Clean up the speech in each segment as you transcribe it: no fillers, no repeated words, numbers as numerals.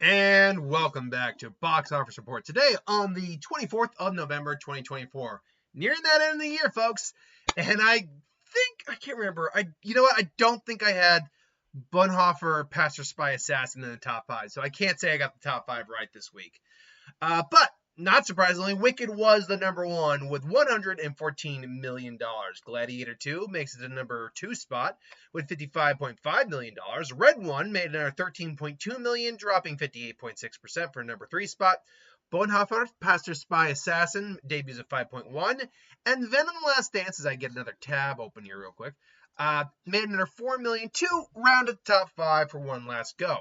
And welcome back to Box Office Report. Today on the 24th of November, 2024. Nearing that end of the year, folks. And I can't remember. You know what? I don't think I had Bonhoeffer, Pastor Spy, Assassin in the top 5. So I can't say I got the top 5 right this week. But not surprisingly, Wicked was the number 1 with $114 million. Gladiator 2 makes it the number 2 spot with $55.5 million. Red One made another $13.2 million, dropping 58.6% for number 3 spot. Bonhoeffer, Pastor Spy, Assassin debuts at 5.1. And Venom Last Dance, as I get another tab open here real quick, made another $4 million to round at the top 5 for one last go.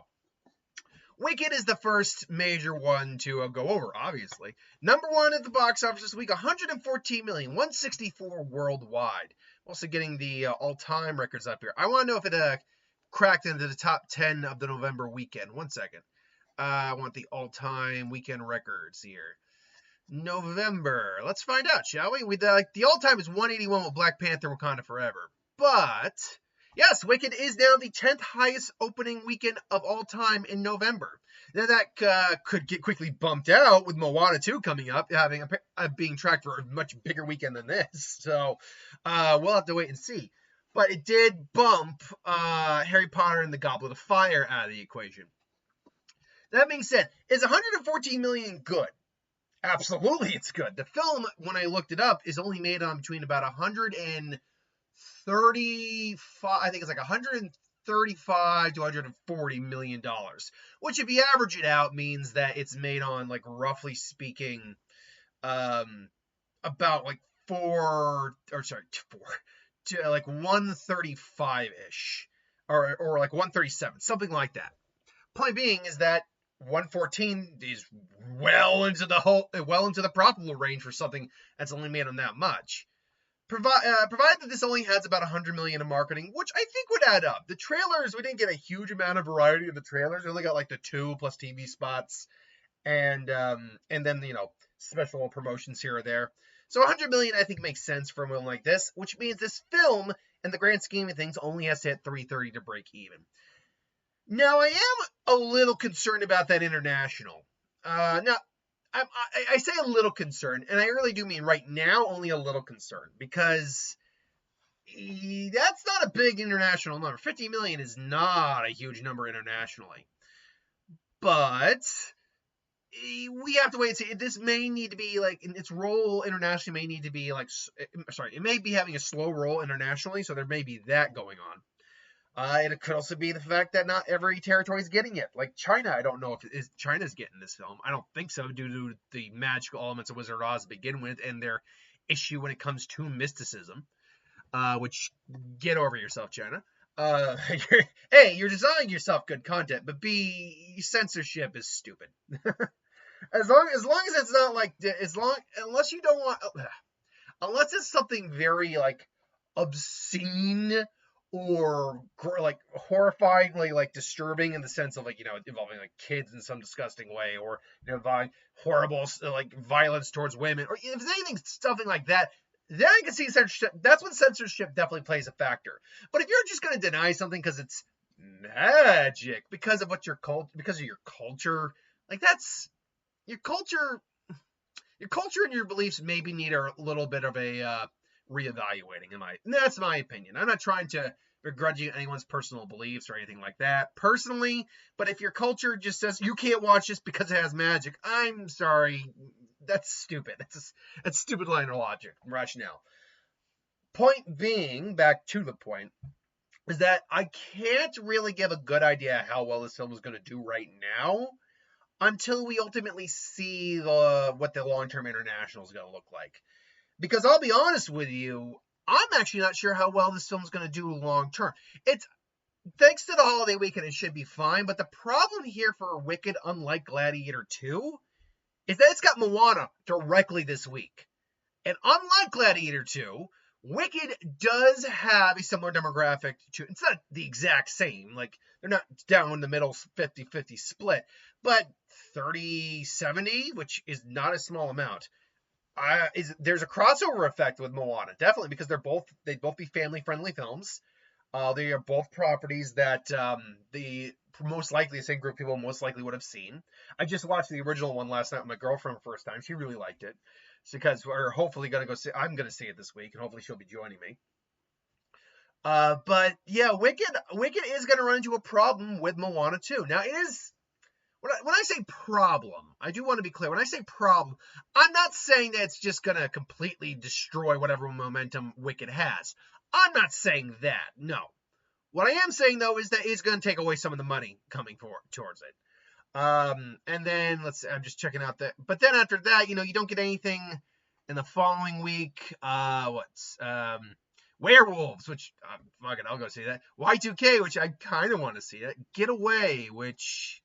Wicked is the first major one to go over, obviously. Number 1 at the box office this week, $114 million, $164 worldwide. Also getting the all-time records up here. I want to know if it cracked into the top 10 of the November weekend. One second. I want the all-time weekend records here. November. Let's find out, shall we? The all-time is 181 with Black Panther Wakanda Forever. But yes, Wicked is now the 10th highest opening weekend of all time in November. Now that could get quickly bumped out with Moana 2 coming up, being tracked for a much bigger weekend than this. So we'll have to wait and see. But it did bump Harry Potter and the Goblet of Fire out of the equation. That being said, is $114 million good? Absolutely, it's good. The film, when I looked it up, is only made on between about 135, I think it's like 135 to 140 million dollars, which if you average it out means that it's made on, like, roughly speaking, about like 135-ish or like 137, something like that. Point being is that 114 is well into the profitable range for something that's only made on that much. Provided that this only has about $100 million in marketing, which I think would add up. The trailers, we didn't get a huge amount of variety in the trailers. We only got like the 2 plus TV spots, and then special promotions here or there. So $100 million I think makes sense for a film like this, which means this film, in the grand scheme of things, only has to hit 330 to break even. Now I am a little concerned about that international. Now, I say a little concerned, and I really do mean right now only a little concerned, because that's not a big international number. 50 million is not a huge number internationally. But we have to wait and see. This may need to be, like, its role internationally may need to be, like, it may be having a slow roll internationally, so there may be that going on. It could also be the fact that not every territory is getting it. Like China, I don't know if China's getting this film. I don't think so, due to the magical elements of Wizard of Oz to begin with, and their issue when it comes to mysticism. Which, get over yourself, China. You're designing yourself good content, but censorship is stupid. as long as it's not like unless you don't want, unless it's something very like obscene or like horrifyingly like disturbing in the sense of involving like kids in some disgusting way, or involving horrible like violence towards women, or if there's anything something like that, then I can see censorship. That's when censorship definitely plays a factor. But if you're just going to deny something because it's magic, because of your culture, like that's your culture and your beliefs maybe need a little bit of a reevaluating. That's my opinion. I'm not trying to begrudge anyone's personal beliefs or anything like that personally, but if your culture just says you can't watch this because it has magic, I'm sorry, that's stupid. That's a stupid line of logic, rationale. Point being, back to the point, is that I can't really give a good idea how well this film is going to do right now until we ultimately see what the long-term international is going to look like. Because I'll be honest with you, I'm actually not sure how well this film is going to do long term. It's thanks to the holiday weekend, it should be fine. But the problem here for Wicked, unlike Gladiator 2, is that it's got Moana directly this week. And unlike Gladiator 2, Wicked does have a similar demographic to, it's not the exact same, like they're not down in the middle 50-50 split, but 30-70, which is not a small amount. There's a crossover effect with Moana, definitely, because they'd both be family-friendly films. They are both properties that the most likely the same group of people most likely would have seen. I just watched the original one last night with my girlfriend first time. She really liked it. So because we're hopefully gonna go see, I'm gonna see it this week, and hopefully she'll be joining me. But yeah, Wicked is gonna run into a problem with Moana 2. Now it is when I say problem, I do want to be clear. When I say problem, I'm not saying that it's just gonna completely destroy whatever momentum Wicked has. I'm not saying that. No. What I am saying though is that it's going to take away some of the money coming towards it. And then I'm just checking out that. But then after that, you don't get anything in the following week. Werewolves, which fuck it, I'll go see that. Y2K, which I kind of want to see that. Getaway, which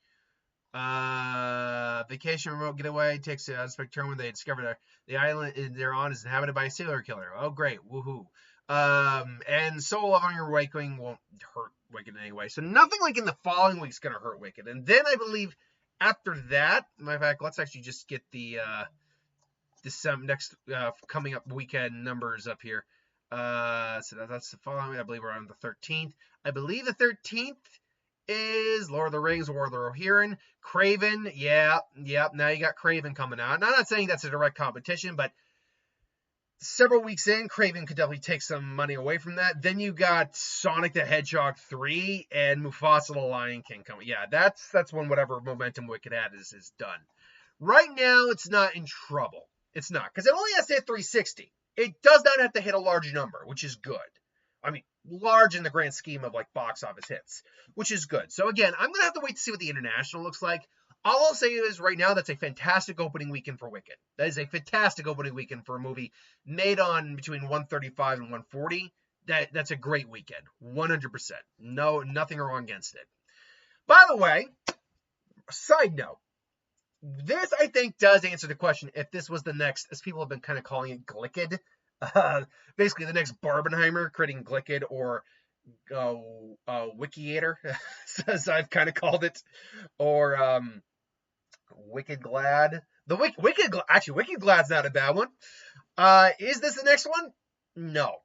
vacation remote getaway takes an unexpected turn when they discover the island they're on is inhabited by a serial killer. Oh great, woohoo! And Soul of Your Awakening won't hurt Wicked in any way. So nothing like in the following week's gonna hurt Wicked. And then I believe after that, matter of fact, let's actually just get the next coming up weekend numbers up here. So that's the following. I believe we're on the 13th. I believe the 13th is Lord of the Rings, War of the Rohirrim, Craven. Yeah. Now you got Craven coming out. And I'm not saying that's a direct competition, but several weeks in, Craven could definitely take some money away from that. Then you got Sonic the Hedgehog 3 and Mufasa the Lion King coming. Yeah, that's when whatever momentum Wicked had is done. Right now, it's not in trouble. It's not, because it only has to hit 360. It does not have to hit a large number, which is good. I mean, large in the grand scheme of like box office hits, which is good. So again, I'm going to have to wait to see what the international looks like. All I'll say is right now, that's a fantastic opening weekend for Wicked. That is a fantastic opening weekend for a movie made on between 135 and 140. That's a great weekend. 100%. No, nothing wrong against it. By the way, side note, this I think does answer the question if this was the next, as people have been kind of calling it, Glicked. Basically the next Barbenheimer creating Glicked or Wikiator, as I've kind of called it, or Wicked Glad. Wicked Glad's not a bad one. Is this the next one? No.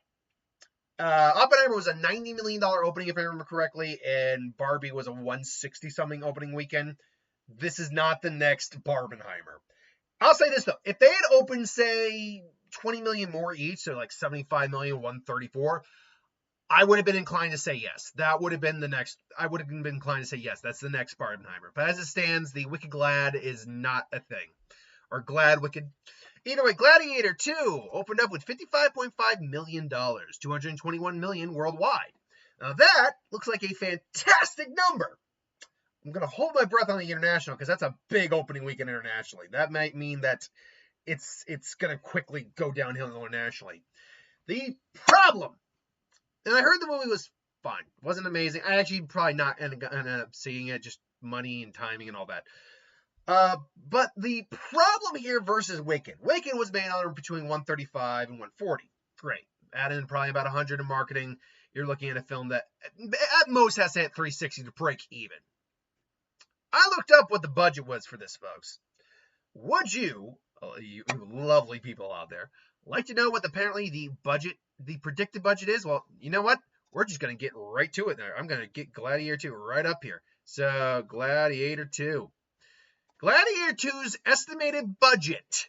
Oppenheimer was a $90 million opening, if I remember correctly, and Barbie was a 160-something opening weekend. This is not the next Barbenheimer. I'll say this, though. If they had opened, say, 20 million more each, so like 75 million, 134, I would have been inclined to say yes. That would have been the next. I would have been inclined to say yes. That's the next Barbenheimer. But as it stands, the Wicked Glad is not a thing. Or Glad Wicked. Either way, Gladiator 2 opened up with $55.5 million, $221 million worldwide. Now that looks like a fantastic number. I'm going to hold my breath on the international because that's a big opening weekend internationally. That might mean that it's going to quickly go downhill internationally. The problem. And I heard the movie was fine. It wasn't amazing. I actually probably not ended up seeing it, just money and timing and all that. But the problem here versus Wicked. Wicked was made on between 135 and 140. Great. Add in probably about 100 in marketing. You're looking at a film that at most has to hit 360 to break even. I looked up what the budget was for this, folks. Would you lovely people out there, like to know what apparently the predicted budget is? Well, you know what? We're just going to get right to it there. I'm going to get Gladiator 2 right up here. So, Gladiator 2. Gladiator 2's estimated budget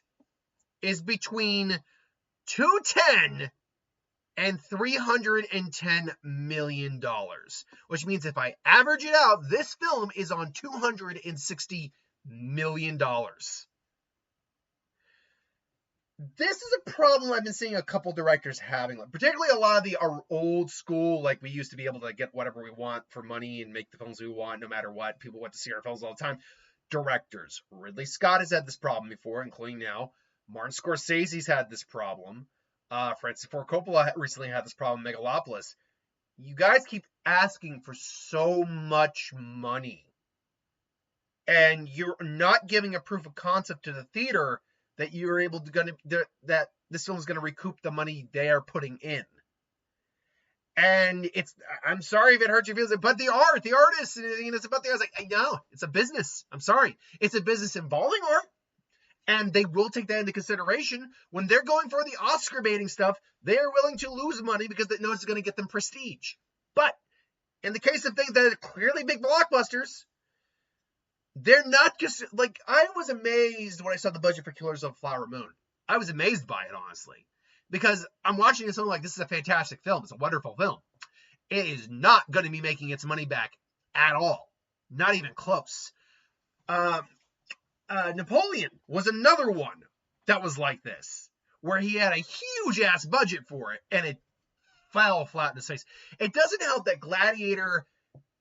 is between $210 and $310 million, which means if I average it out, this film is on $260 million. This is a problem I've been seeing a couple directors having, particularly a lot of the old school, like we used to be able to get whatever we want for money and make the films we want no matter what. People want to see our films all the time. Directors. Ridley Scott has had this problem before, including now. Martin Scorsese's had this problem. Francis Ford Coppola recently had this problem, Megalopolis. You guys keep asking for so much money. And you're not giving a proof of concept to the theater that you're able to that this film is going to recoup the money they are putting in. And I'm sorry if it hurts your feelings, but the artist, it's about the art. I know, it's a business. I'm sorry. It's a business involving art. And they will take that into consideration. When they're going for the Oscar baiting stuff, they are willing to lose money because they know it's going to get them prestige. But in the case of things that are clearly big blockbusters, they're not just like, I was amazed when I saw the budget for Killers of the Flower Moon. I was amazed by it, honestly, because I'm watching something like, this is a fantastic film. It's a wonderful film. It is not going to be making its money back at all. Not even close. Napoleon was another one that was like this, where he had a huge ass budget for it, and it fell flat in his face. It doesn't help that Gladiator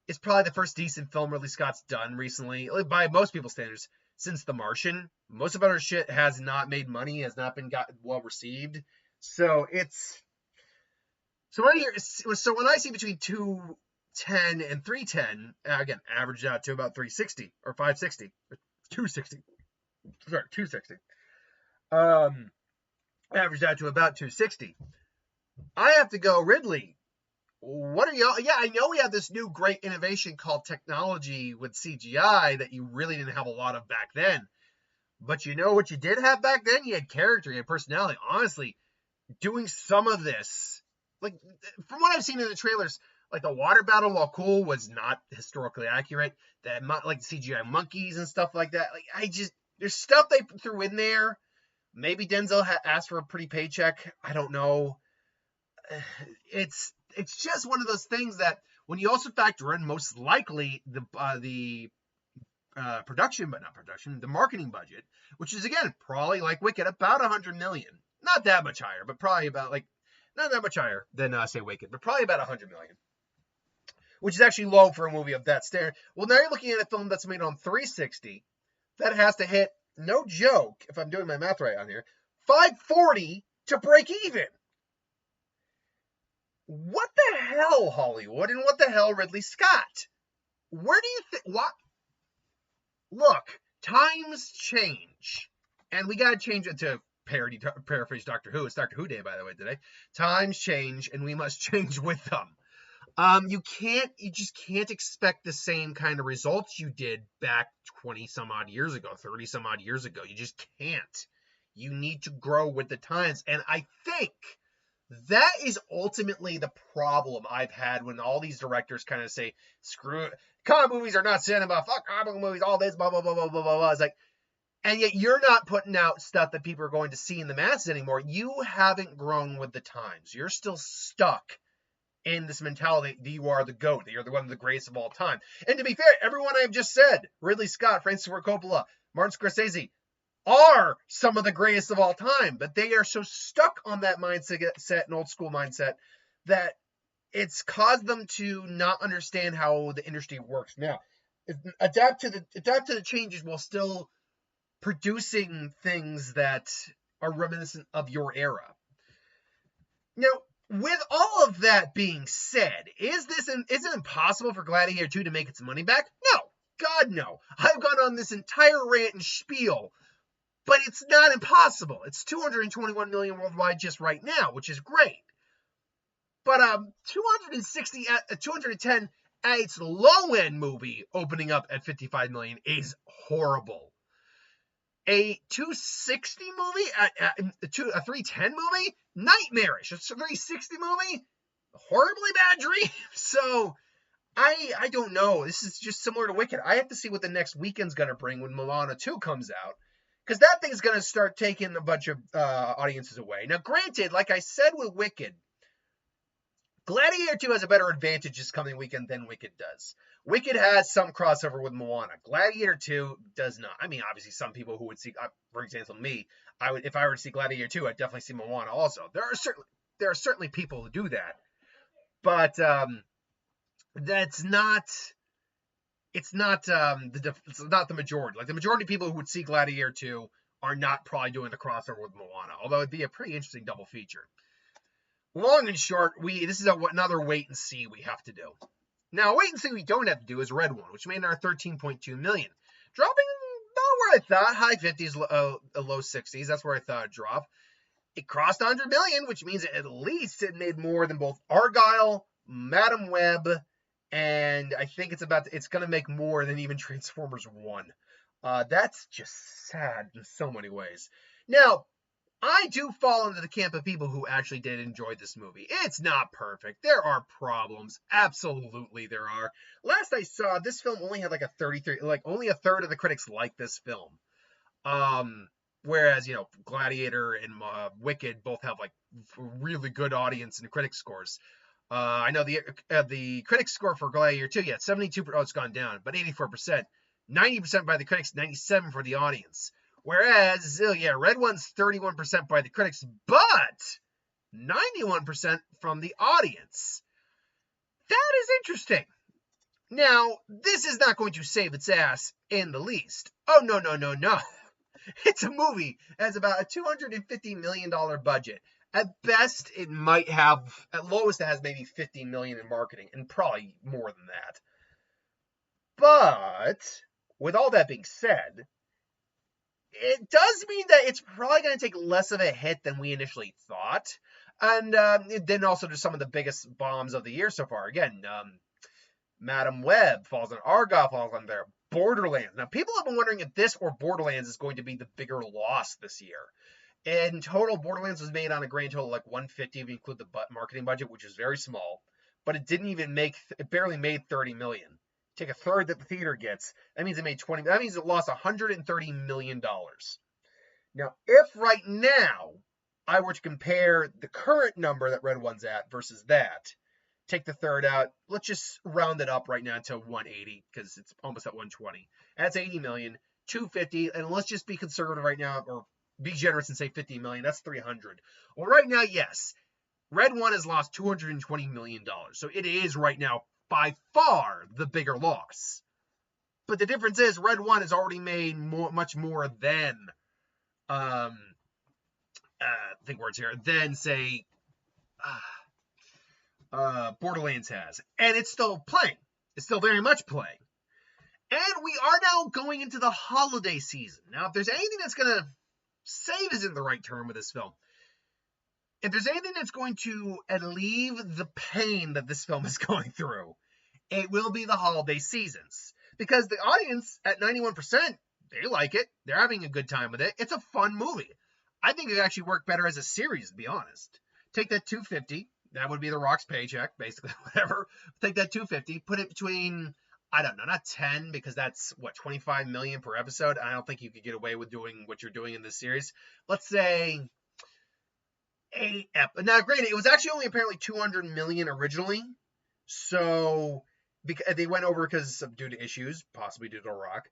is probably the first decent film Ridley Scott's done recently, by most people's standards, since The Martian. Most of our shit has not made money, has not been well received. So it's so when I see between 210 and 310, again, averaged out to about 360 or 560 or 260. Sorry, 260. Averaged out to about 260. I have to go, Ridley, what are y'all? Yeah, I know we have this new great innovation called technology with CGI that you really didn't have a lot of back then. But you know what you did have back then? You had character, you had personality. Honestly, doing some of this, like, from what I've seen in the trailers, like the water battle, while cool, was not historically accurate. That, like, CGI monkeys and stuff like that. Like, there's stuff they threw in there. Maybe Denzel asked for a pretty paycheck. I don't know. It's just one of those things that, when you also factor in most likely the marketing budget, which is, again, probably like Wicked, about $100 million. Not that much higher, but probably about, like, not that much higher than say Wicked, but probably about $100 million, which is actually low for a movie of that standard. Well, now you're looking at a film that's made on 360 that has to hit, no joke, if I'm doing my math right on here, 540 to break even. What the hell, Hollywood, and what the hell, Ridley Scott? Where do you think? What? Look, times change, and we gotta change it to paraphrase Doctor Who. It's Doctor Who Day, by the way, today. Times change, and we must change with them. You just can't expect the same kind of results you did back 20 some odd years ago, 30 some odd years ago. You just can't. You need to grow with the times, and I think that is ultimately the problem I've had when all these directors kind of say, screw it, comic movies are not cinema, fuck comic movies, all this, blah, blah, blah, blah, blah, blah. It's like, and yet you're not putting out stuff that people are going to see in the masses anymore. You haven't grown with the times. You're still stuck in this mentality that you are the GOAT, that you're the one of the greatest of all time. And to be fair, everyone I've just said, Ridley Scott, Francis Ford Coppola, Martin Scorsese, are some of the greatest of all time, but they are so stuck on that mindset, an old school mindset, that it's caused them to not understand how the industry works. Now, adapt to the changes while still producing things that are reminiscent of your era. Now, with all of that being said, is it impossible for Gladiator 2 to make its money back? No, God no. I've gone on this entire rant and spiel, but it's not impossible. It's 221 million worldwide just right now, which is great. But 210 at its low end movie opening up at 55 million is horrible. A 260 movie, a 310 movie, nightmarish. A 360 movie, horribly bad dream. So I don't know. This is just similar to Wicked. I have to see what the next weekend's going to bring when Moana 2 comes out, because that thing's going to start taking a bunch of audiences away. Now, granted, like I said with Wicked, Gladiator 2 has a better advantage this coming weekend than Wicked does. Wicked has some crossover with Moana. Gladiator 2 does not. I mean, obviously, some people who would see, for example, me, if I were to see Gladiator 2, I'd definitely see Moana also. There are certainly people who do that, but that's not. It's not the majority. Like, the majority of people who would see Gladiator 2 are not probably doing the crossover with Moana, although it'd be a pretty interesting double feature. Long and short, this is another wait and see we have to do. Now, wait and see we don't have to do is Red One, which made our 13.2 million, dropping about where I thought, high 50s, low 60s. That's where I thought it'd drop. It crossed 100 million, which means at least it made more than both Argyle, Madam Web, and I think it's going to make more than even Transformers 1. That's just sad in so many ways. Now, I do fall into the camp of people who actually did enjoy this movie. It's not perfect. There are problems. Absolutely there are. Last I saw, this film only had like a 33, like only a third of the critics liked this film. Um, Whereas, Gladiator and Wicked both have like really good audience and critic scores. I know the critic score for Gladiator 2, yeah, 72%, oh, it's gone down, but 84%. 90% by the critics, 97% for the audience. Whereas, yeah, Red One's 31% by the critics, but 91% from the audience. That is interesting. Now, this is not going to save its ass in the least. Oh, no, no, no, no. It's a movie that has about a $250 million budget. At best, it might have, at lowest, it has maybe $50 million in marketing, and probably more than that. But, with all that being said, it does mean that it's probably going to take less of a hit than we initially thought. And then also just some of the biggest bombs of the year so far. Again, Madam Web falls on, Argyle falls on there, Borderlands. Now, people have been wondering if this or Borderlands is going to be the bigger loss this year. In total, Borderlands was made on a grand total of like 150 if you include the marketing budget, which is very small. But it didn't even it barely made 30 million. Take a third that the theater gets. That means it made 20. That means it lost $130 million. Now, if right now I were to compare the current number that Red One's at versus that, take the third out, let's just round it up right now to 180 because it's almost at 120. That's 80 million, 250, and let's just be conservative right now, or be generous and say 50 million. That's 300. Well, right now, yes, Red One has lost $220 million. So it is right now by far the bigger loss. But the difference is Red One has already made much more than, think words here, than say, Borderlands has. And it's still playing. It's still very much playing. And we are now going into the holiday season. Now, if there's anything that's going to save isn't the right term with this film. If there's anything that's going to alleviate the pain that this film is going through, it will be the holiday seasons. Because the audience at 91%, they like it. They're having a good time with it. It's a fun movie. I think it would actually work better as a series, to be honest. Take that 250. That would be The Rock's paycheck, basically, whatever. Take that 250, put it between, I don't know, not 10, because that's, what, 25 million per episode? I don't think you could get away with doing what you're doing in this series. Let's say 8 episodes. Now, granted, it was actually only apparently 200 million originally. So, because they went over because of due to issues, possibly due to The Rock.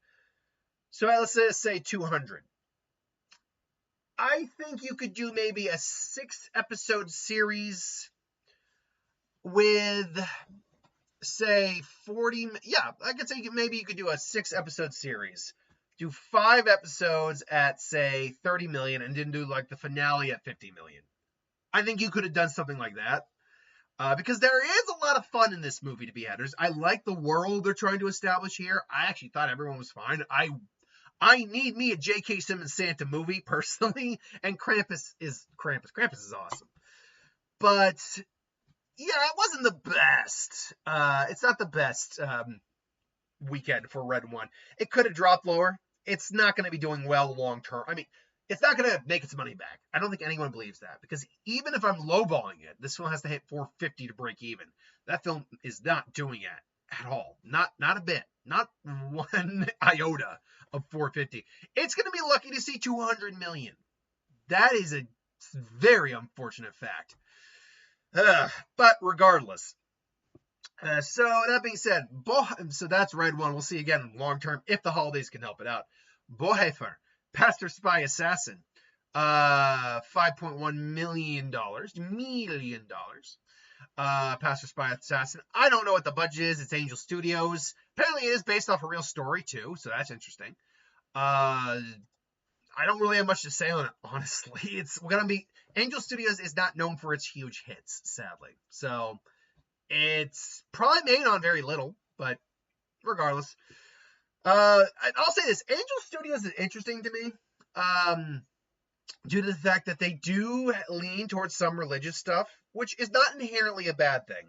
So let's say 200. I think you could do maybe a 6-episode series with, say, 40. Yeah, I could say maybe you could do a 6-episode series. Do 5 episodes at, say, 30 million and then do like the finale at 50 million. I think you could have done something like that. Because there is a lot of fun in this movie to be had. I like the world they're trying to establish here. I actually thought everyone was fine. I need me a J.K. Simmons Santa movie, personally, and Krampus is awesome. But, yeah, it wasn't the best. It's not the best weekend for Red One. It could have dropped lower. It's not going to be doing well long term. I mean, it's not going to make its money back. I don't think anyone believes that. Because even if I'm lowballing it, this film has to hit 450 to break even. That film is not doing it at all. Not a bit. Not one iota of 450. It's going to be lucky to see 200 million. That is a very unfortunate fact. But regardless. So that being said, so that's Red One. We'll see again long term if the holidays can help it out. Bohefer, Pastor Spy Assassin, $5.1 million. Pastor Spy Assassin. I don't know what the budget is. It's Angel Studios. Apparently it is based off a real story too, so that's interesting. I don't really have much to say on it, honestly. It's gonna be Angel Studios is not known for its huge hits, sadly. So it's probably made on very little, but regardless. I'll say this. Angel Studios is interesting to me. Due to the fact that they do lean towards some religious stuff, which is not inherently a bad thing.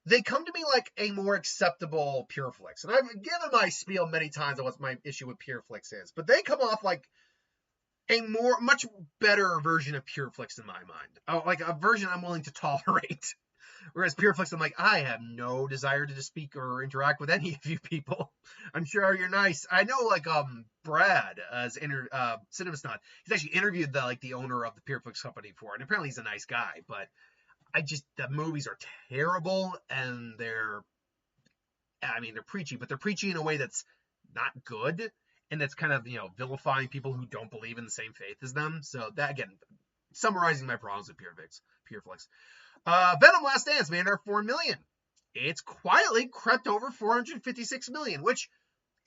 They come to me like a more acceptable PureFlix. And I've given my spiel many times on what my issue with PureFlix is. But they come off like a much better version of PureFlix in my mind. Like a version I'm willing to tolerate. Whereas PureFlix, I'm like, I have no desire to speak or interact with any of you people. I'm sure you're nice. I know, like, Brad, CinemaSnot, he's actually interviewed the owner of the PureFlix company before, and apparently he's a nice guy, but the movies are terrible, and they're preachy, but they're preachy in a way that's not good, and that's kind of, vilifying people who don't believe in the same faith as them. So that, again, summarizing my problems with PureFlix. Venom Last Dance made our 4 million. It's quietly crept over 456 million, which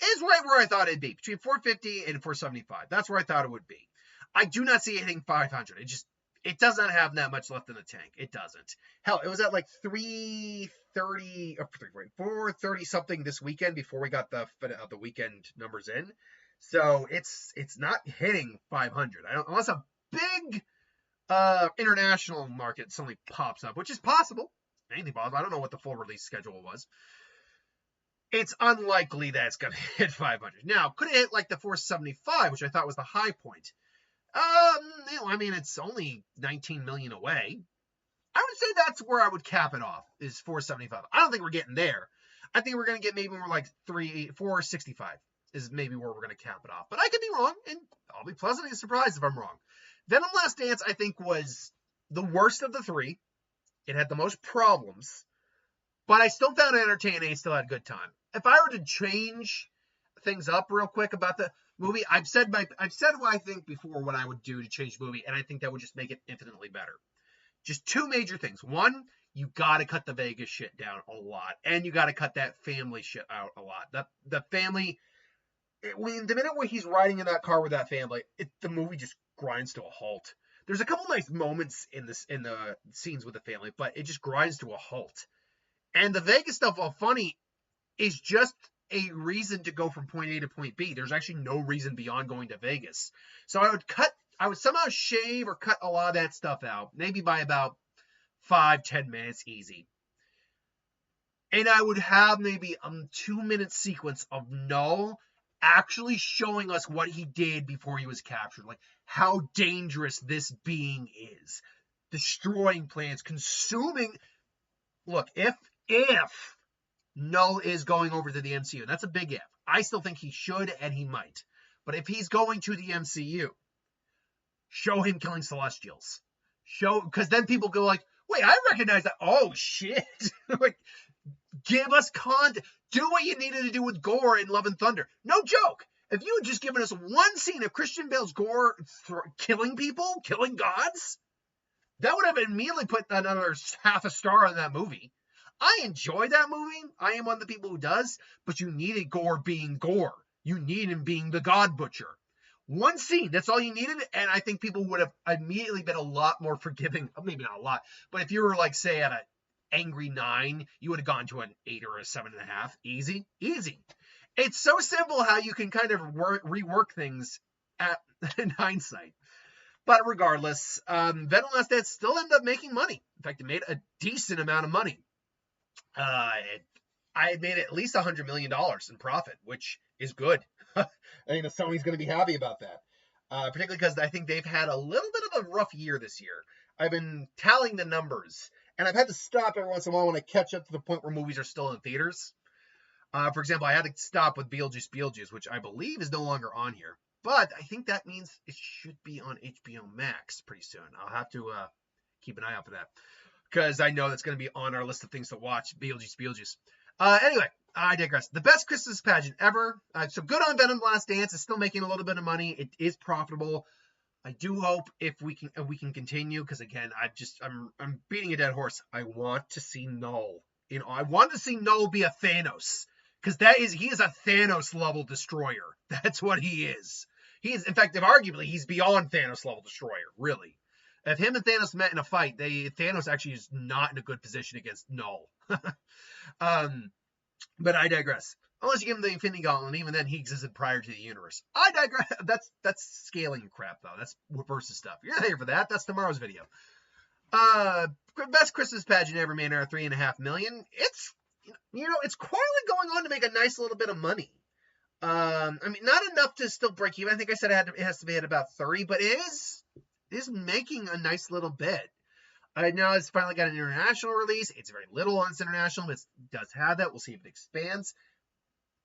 is right where I thought it'd be, between 450 and 475. That's where I thought it would be. I do not see it hitting 500. It does not have that much left in the tank. It doesn't. Hell, it was at like 430 something this weekend before we got the weekend numbers in. So it's not hitting 500. Unless a big international market suddenly pops up, which is possible. Anything possible. I don't know what the full release schedule was. It's unlikely that it's going to hit 500. Now, could it hit like the 475, which I thought was the high point? It's only 19 million away. I would say that's where I would cap it off, is 475. I don't think we're getting there. I think we're going to get maybe more like 465 is maybe where we're going to cap it off. But I could be wrong, and I'll be pleasantly surprised if I'm wrong. Venom Last Dance, I think, was the worst of the three. It had the most problems, but I still found it entertaining. I still had a good time. If I were to change things up real quick about the movie, I've said what I think before what I would do to change the movie, and I think that would just make it infinitely better. Just two major things. One, you got to cut the Vegas shit down a lot, and you got to cut that family shit out a lot. The family, the minute where he's riding in that car with that family, the movie just grinds to a halt. There's a couple nice moments in the scenes with the family, but it just grinds to a halt. And the Vegas stuff, while funny, is just a reason to go from point A to point B. There's actually no reason beyond going to Vegas. So I would somehow shave or cut a lot of that stuff out, maybe by about 5-10 minutes easy. And I would have maybe a 2-minute sequence of Null actually showing us what he did before he was captured, like how dangerous this being is, destroying plants, consuming. Look, if Null is going over to the MCU, and that's a big if. I still think he should, and he might. But if he's going to the MCU, show him killing Celestials. Because then people go like, wait, I recognize that. Oh, shit. Like, give us content. Do what you needed to do with Gore in Love and Thunder. No joke. If you had just given us one scene of Christian Bale's Gore killing people, killing gods, that would have immediately put another half a star on that movie. I enjoy that movie. I am one of the people who does, but you needed Gore being Gore. You need him being the God Butcher. One scene, that's all you needed, and I think people would have immediately been a lot more forgiving. Maybe not a lot, but if you were, like, say, at an angry 9, you would have gone to an 8 or a 7.5. Easy. It's so simple how you can kind of rework things in hindsight. But regardless, Venom Last Dance still ended up making money. In fact, it made a decent amount of money. I made at least $100 million in profit, which is good. I think Sony's going to be happy about that. Particularly because I think they've had a little bit of a rough year this year. I've been tallying the numbers, and I've had to stop every once in a while when I catch up to the point where movies are still in theaters. For example, I had to stop with Beetlejuice, which I believe is no longer on here. But I think that means it should be on HBO Max pretty soon. I'll have to keep an eye out for that, because I know that's going to be on our list of things to watch, Beetlejuice. Anyway, I digress. The best Christmas pageant ever. So good on Venom Last Dance. It's still making a little bit of money. It is profitable. I do hope if we can continue, because again, I'm beating a dead horse. I want to see Null. I want to see Null be a Thanos, because he is a Thanos level destroyer. That's what he is. He is, in fact, arguably he's beyond Thanos level destroyer. Really. If him and Thanos met in a fight, Thanos actually is not in a good position against Null. But I digress. Unless you give him the Infinity Gauntlet, and even then he existed prior to the universe. I digress. That's scaling crap, though. That's versus stuff. You're not here for that. That's tomorrow's video. Best Christmas pageant ever made our 3.5 million. It's quietly going on to make a nice little bit of money. I mean, not enough to still break even. I think I said it has to be at about 30, but it is making a nice little bit. I know it's finally got an international release. It's very little on its international, but it does have that. We'll see if it expands.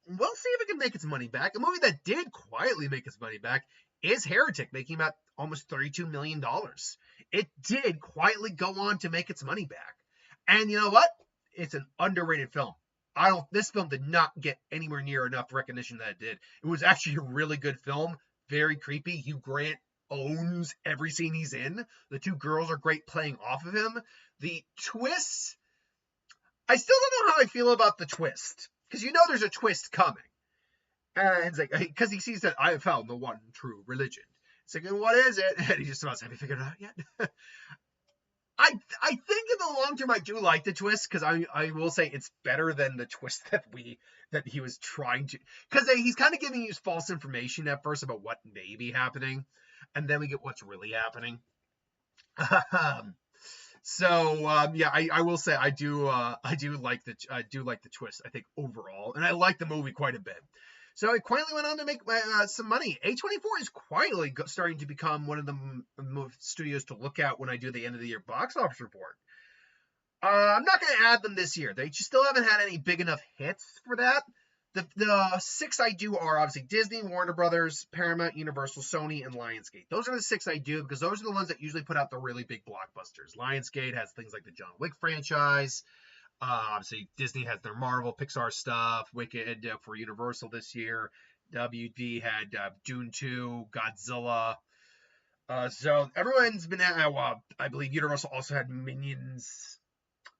We'll see if it can make its money back. A movie that did quietly make its money back is Heretic, making about almost $32 million. It did quietly go on to make its money back. And you know what? It's an underrated film. This film did not get anywhere near enough recognition that it did. It was actually a really good film, very creepy. Hugh Grant owns every scene he's in. The two girls are great playing off of him. The twist, I still don't know how I feel about the twist, because you know there's a twist coming. And it's like, because he sees that I have found the one true religion. It's like, and what is it? And he just about, have you figured it out yet? I think in the long term I do like the twist, because I will say it's better than the twist that he was trying to, because he's kind of giving you false information at first about what may be happening, and then we get what's really happening. Yeah, I will say I do like the twist, I think, overall, and I like the movie quite a bit. So it quietly went on to make some money. A24 is quietly starting to become one of the studios to look at when I do the end of the year box office report. I'm not going to add them this year. They just still haven't had any big enough hits for that. The 6 I do are obviously Disney, Warner Brothers, Paramount, Universal, Sony, and Lionsgate. Those are the 6 I do because those are the ones that usually put out the really big blockbusters. Lionsgate has things like the John Wick franchise. Obviously, Disney has their Marvel, Pixar stuff. Wicked for Universal this year. WB had Dune 2, Godzilla. So everyone's been at, I believe Universal also had Minions.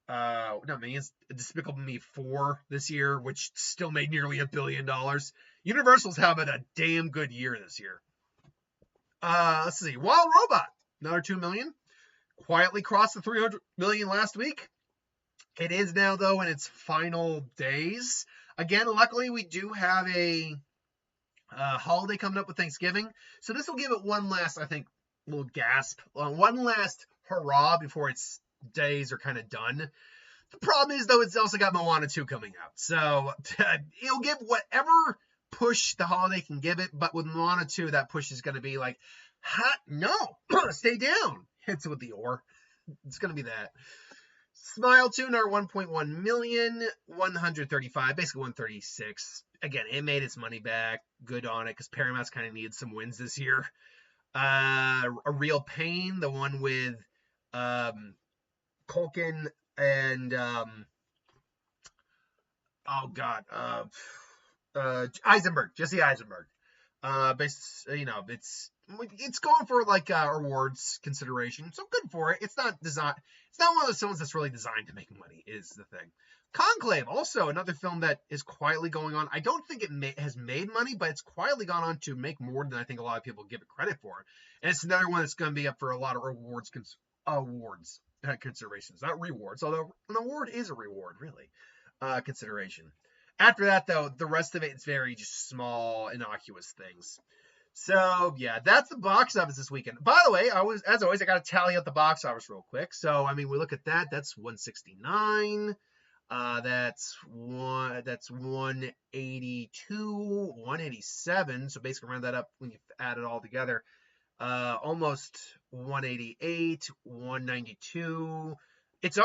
Not Minions, Despicable Me 4 this year, which still made nearly $1 billion. Universal's having a damn good year this year. Let's see. Wild Robot, another $2 million. Quietly crossed the $300 million last week. It is now, though, in its final days. Again, luckily, we do have a holiday coming up with Thanksgiving. So this will give it one last, I think, little gasp. One last hurrah before its days are kind of done. The problem is, though, it's also got Moana 2 coming out. So it'll give whatever push the holiday can give it. But with Moana 2, that push is going to be like, no, stay down. Hits with the oar. It's going to be that. Smile Tune are 1.1 million, 135, basically 136. Again, it made its money back. Good on it, because Paramount's kind of needed some wins this year. A Real Pain, the one with Culkin and Eisenberg, Jesse Eisenberg. It's going for like awards consideration, so good for it. It's not one of those films that's really designed to make money, is the thing. Conclave, also another film that is quietly going on. I don't think it has made money, but it's quietly gone on to make more than I think a lot of people give it credit for. And it's another one that's going to be up for a lot of awards considerations, not rewards, although an award is a reward, really, consideration. After that, though, the rest of it is very just small, innocuous things. So, yeah, that's the box office this weekend. By the way, as always, I got to tally out the box office real quick. So, I mean, we look at that. That's 169. That's 182, 187. So, basically, round that up when you add it all together. Almost 188, 192. It's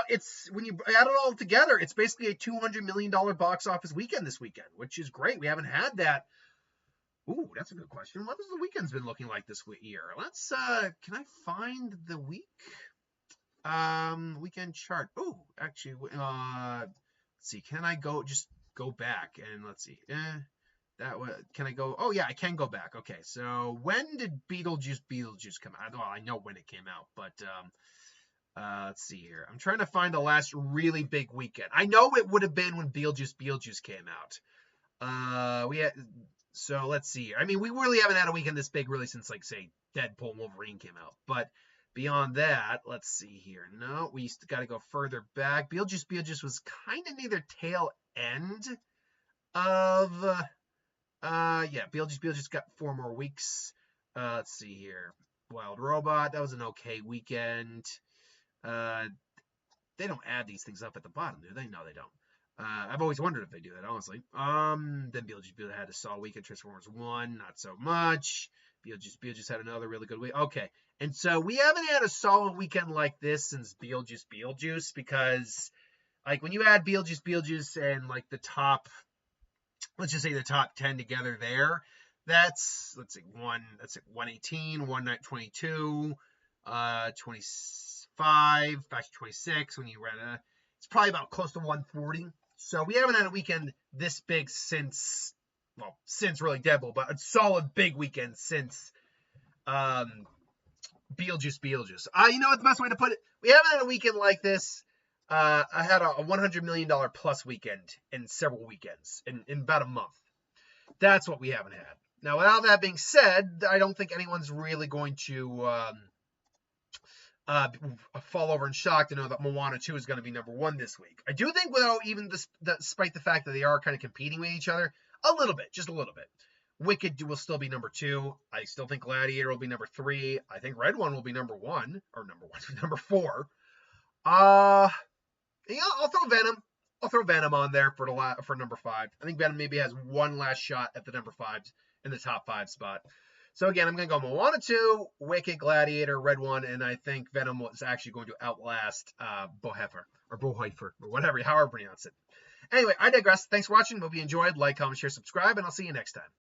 when you add it all together, it's basically a $200 million box office weekend this weekend, which is great. We haven't had that. Ooh, that's a good question. What has the weekend's been looking like this year? Let's can I find the week? Weekend chart. Oh, actually, let's see. Can I go back and let's see. Can I go? Oh yeah, I can go back. Okay, so when did Beetlejuice come out? Well, I know when it came out, but let's see here. I'm trying to find the last really big weekend. I know it would have been when Beetlejuice came out. So let's see. I mean, we really haven't had a weekend this big really since, like, say, Deadpool and Wolverine came out. But beyond that, let's see here. No, we got to go further back. Beetlejuice was kind of near the tail end of, Beetlejuice got 4 more weeks. Let's see here. Wild Robot, that was an okay weekend. They don't add these things up at the bottom, do they? No, they don't. I've always wondered if they do that, honestly. Then Beetlejuice had a solid weekend. Transformers 1, not so much. Beetlejuice had another really good week. Okay. And so we haven't had a solid weekend like this since Beetlejuice, because like when you add Beetlejuice and like the top, let's just say the top 10 together there, that's, let's see, 118, 122, 25, back to 26 when you run it's probably about close to 140. So we haven't had a weekend this big since really Deadpool, but a solid big weekend since Beetlejuice. You know what the best way to put it? We haven't had a weekend like this. I had a $100 million plus weekend in several weekends in about a month. That's what we haven't had. Now, without that being said, I don't think anyone's really going to fall over in shock to know that Moana 2 is going to be number 1 this week. I do think, without even despite the fact that they are kind of competing with each other a little bit, just a little bit, Wicked will still be number 2. I still think Gladiator will be number 3. I think Red One will be number 1, number 4. I'll throw Venom. I'll throw Venom on there for number 5. I think Venom maybe has one last shot at the number 5 in the top 5 spot. So again, I'm going to go Moana 2, Wicked, Gladiator, Red One, and I think Venom was actually going to outlast Boheifer, or whatever, however you pronounce it. Anyway, I digress. Thanks for watching. Hope you enjoyed. Like, comment, share, subscribe, and I'll see you next time.